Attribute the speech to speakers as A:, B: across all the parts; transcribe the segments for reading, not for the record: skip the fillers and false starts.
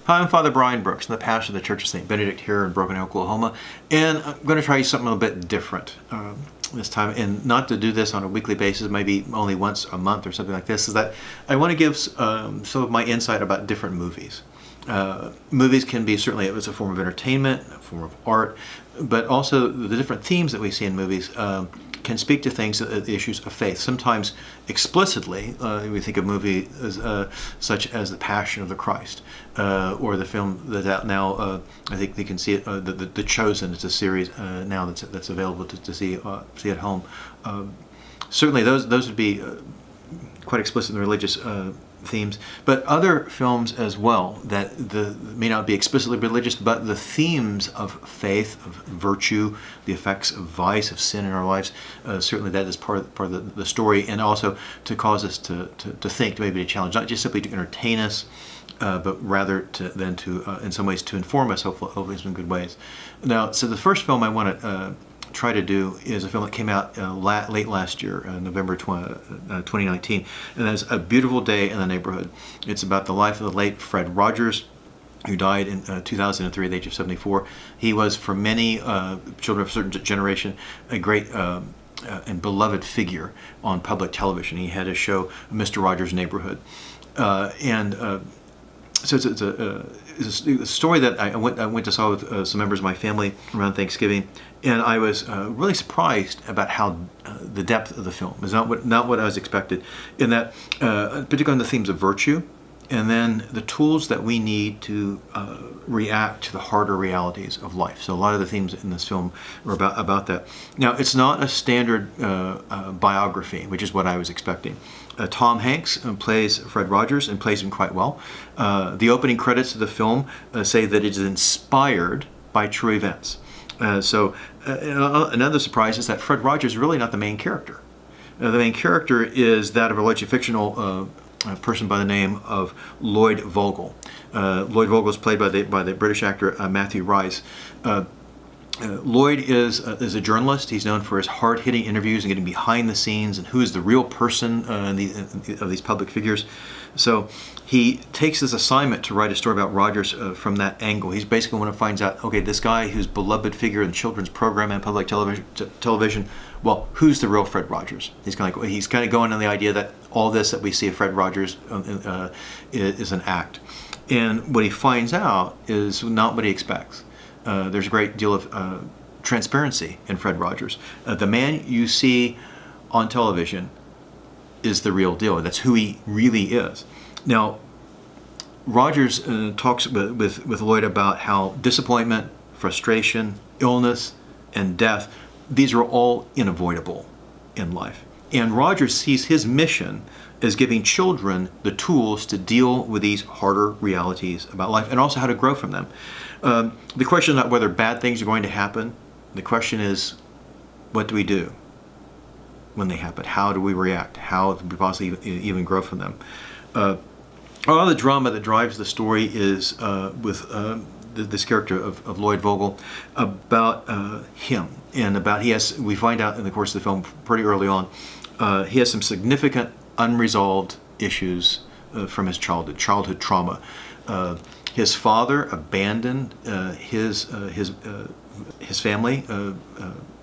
A: Hi, I'm Father Bryan Brooks. I'm the pastor of the Church of St. Benedict here in Broken Hill, Oklahoma. And I'm going to try something a little bit different this time. And not to do this on a weekly basis, maybe only once a month or something like this, is that I want to give some of my insight about different movies. Movies can be certainly, it's a form of entertainment, a form of art, but also the different themes that we see in movies can speak to things, the issues of faith. Sometimes explicitly, we think of movies such as The Passion of the Christ, or the film that's out now. I think you can see it. The Chosen. It's a series now that's available to see at home. Certainly, those would be quite explicit in the religious themes, but other films as well that may not be explicitly religious, but the themes of faith, of virtue, the effects of vice, of sin in our lives, certainly that is part of the story, and also to cause us to think, maybe to challenge, not just simply to entertain us, but rather to in some ways to inform us, hopefully in some good ways. Now, so the first film I want to try to do is a film that came out late last year, November 2019, and that's A Beautiful Day in the Neighborhood. It's about the life of the late Fred Rogers, who died in 2003 at the age of 74. He was, for many children of a certain generation, a great and beloved figure on public television. He had a show, Mr. Rogers' Neighborhood, so it's a story that I went to saw with some members of my family around Thanksgiving, and I was really surprised about how the depth of the film is not what I was expected. In that, particularly on the themes of virtue, and then the tools that we need to react to the harder realities of life. So a lot of the themes in this film are about that. Now, it's not a standard biography, which is what I was expecting. Tom Hanks plays Fred Rogers and plays him quite well. The opening credits of the film say that it is inspired by true events. Another surprise is that Fred Rogers is really not the main character. The main character is that of a largely fictional person by the name of Lloyd Vogel. Lloyd Vogel is played by the British actor Matthew Rice. Lloyd is a journalist. He's known for his hard-hitting interviews and getting behind the scenes and who is the real person of these public figures. So he takes this assignment to write a story about Rogers from that angle. He's basically when he finds out, okay, this guy who's beloved figure in children's program and public television, well, who's the real Fred Rogers? He's kind of going on the idea that all this that we see of Fred Rogers is an act. And what he finds out is not what he expects. There's a great deal of transparency in Fred Rogers. The man you see on television is the real deal. That's who he really is. Now, Rogers talks with Lloyd about how disappointment, frustration, illness, and death, these are all unavoidable in life. And Rogers sees his mission as giving children the tools to deal with these harder realities about life and also how to grow from them. The question is not whether bad things are going to happen. The question is, what do we do when they happen? How do we react? How do we possibly even grow from them? A lot of the drama that drives the story is with this character of Lloyd Vogel, about him, and about we find out in the course of the film pretty early on, he has some significant unresolved issues from his childhood trauma. His father abandoned his family,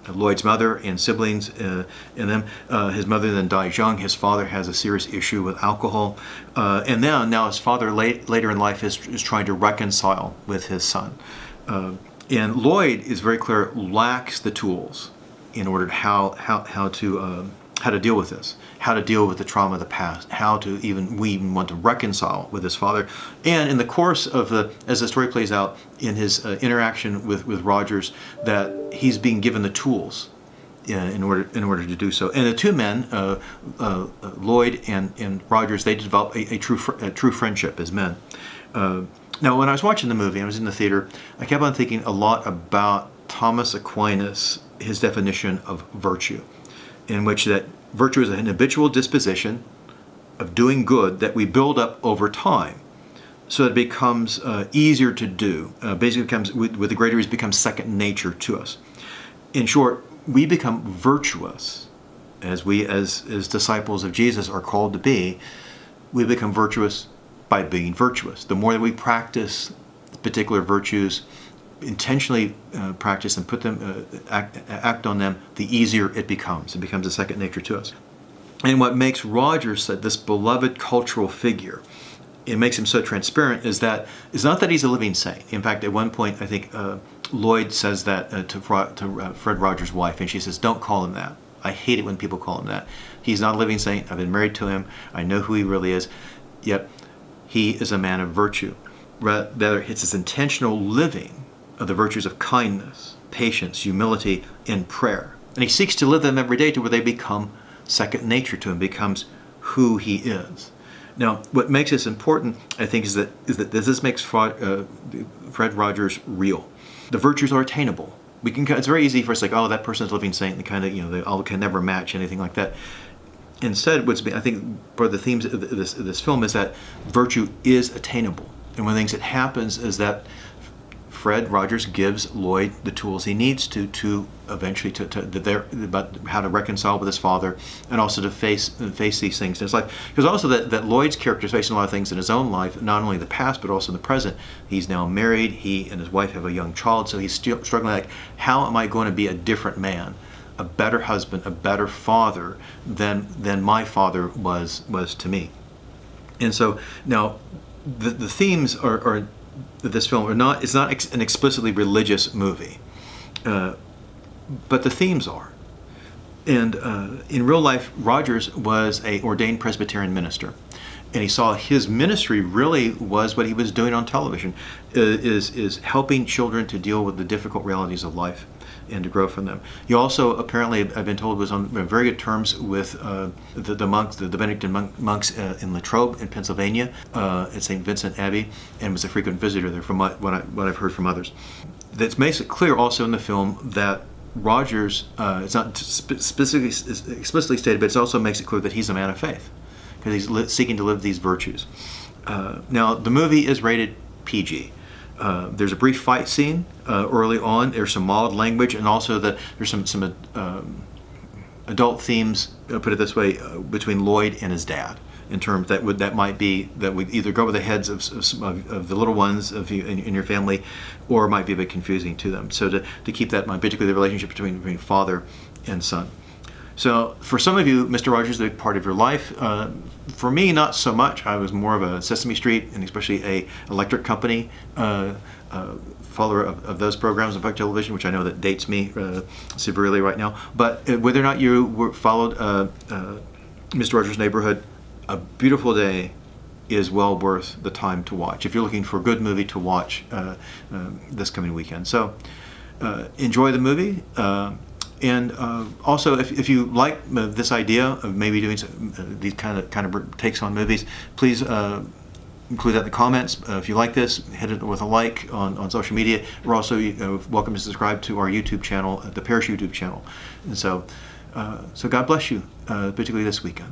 A: Lloyd's mother and siblings, and them. His mother then dies young. His father has a serious issue with alcohol, and now his father later in life is trying to reconcile with his son. And Lloyd is very clear lacks the tools in order to how to deal with this, how to deal with the trauma of the past, how to we even want to reconcile with his father. And in the course of as the story plays out in his interaction with Rogers, that he's being given the tools in order to do so. And the two men, Lloyd and Rogers, they develop a true friendship as men. Now, when I was watching the movie, I was in the theater, I kept on thinking a lot about Thomas Aquinas, his definition of virtue, in which that virtue is an habitual disposition of doing good that we build up over time, so that it becomes easier to do. Basically, becomes with the greater ease, becomes second nature to us. In short, we become virtuous as we, as disciples of Jesus, are called to be. We become virtuous by being virtuous. The more that we practice particular virtues, intentionally practice and put them, act on them, the easier it becomes. It becomes a second nature to us. And what makes Rogers this beloved cultural figure, it makes him so transparent, is that it's not that he's a living saint. In fact, at one point, I think Lloyd says that to Fred Rogers' wife, and she says, "Don't call him that. I hate it when people call him that. He's not a living saint. I've been married to him. I know who he really is. Yet he is a man of virtue. Rather, it's his intentional living of the virtues of kindness, patience, humility, and prayer. And he seeks to live them every day to where they become second nature to him, becomes who he is." Now, what makes this important, I think, is that this makes Fred Rogers real. The virtues are attainable. It's very easy for us, like, oh, that person's a living saint, and kind of, they all can never match anything like that. Instead, I think part of the themes of this film is that virtue is attainable. And one of the things that happens is that Fred Rogers gives Lloyd the tools he needs to eventually about how to reconcile with his father, and also to face these things in his life. Because also that Lloyd's character is facing a lot of things in his own life, not only the past but also the present. He's now married. He and his wife have a young child, so he's still struggling. Like, how am I going to be a different man, a better husband, a better father than my father was to me? And so now the themes are this film are not. It's not an explicitly religious movie, but the themes are. And in real life, Rogers was an ordained Presbyterian minister, and he saw his ministry really was what he was doing on television, is helping children to deal with the difficult realities of life and to grow from them. He also, apparently, I've been told, was on very good terms with the monks, the Benedictine monks in Latrobe in Pennsylvania, at St. Vincent Abbey, and was a frequent visitor there, from what I've heard from others. That makes it clear also in the film that Rogers, it's not explicitly stated, but it also makes it clear that he's a man of faith, because he's seeking to live these virtues. Now, the movie is rated PG. There's a brief fight scene early on. There's some mild language, and also there's some adult themes, put it this way, between Lloyd and his dad, in terms that would either go over the heads of the little ones in your family, or might be a bit confusing to them. So to keep that in mind, particularly the relationship between father and son. So for some of you, Mr. Rogers is a big part of your life. For me, not so much. I was more of a Sesame Street, and especially a electric company follower of those programs on public television, which I know that dates me severely right now. But whether or not you followed Mr. Rogers' Neighborhood, A Beautiful Day is well worth the time to watch if you're looking for a good movie to watch this coming weekend. So enjoy the movie. And also, if you like this idea of maybe doing these kind of takes on movies, please include that in the comments. If you like this, hit it with a like on social media. We're also welcome to subscribe to our YouTube channel, the Parish YouTube channel. And so God bless you, particularly this weekend.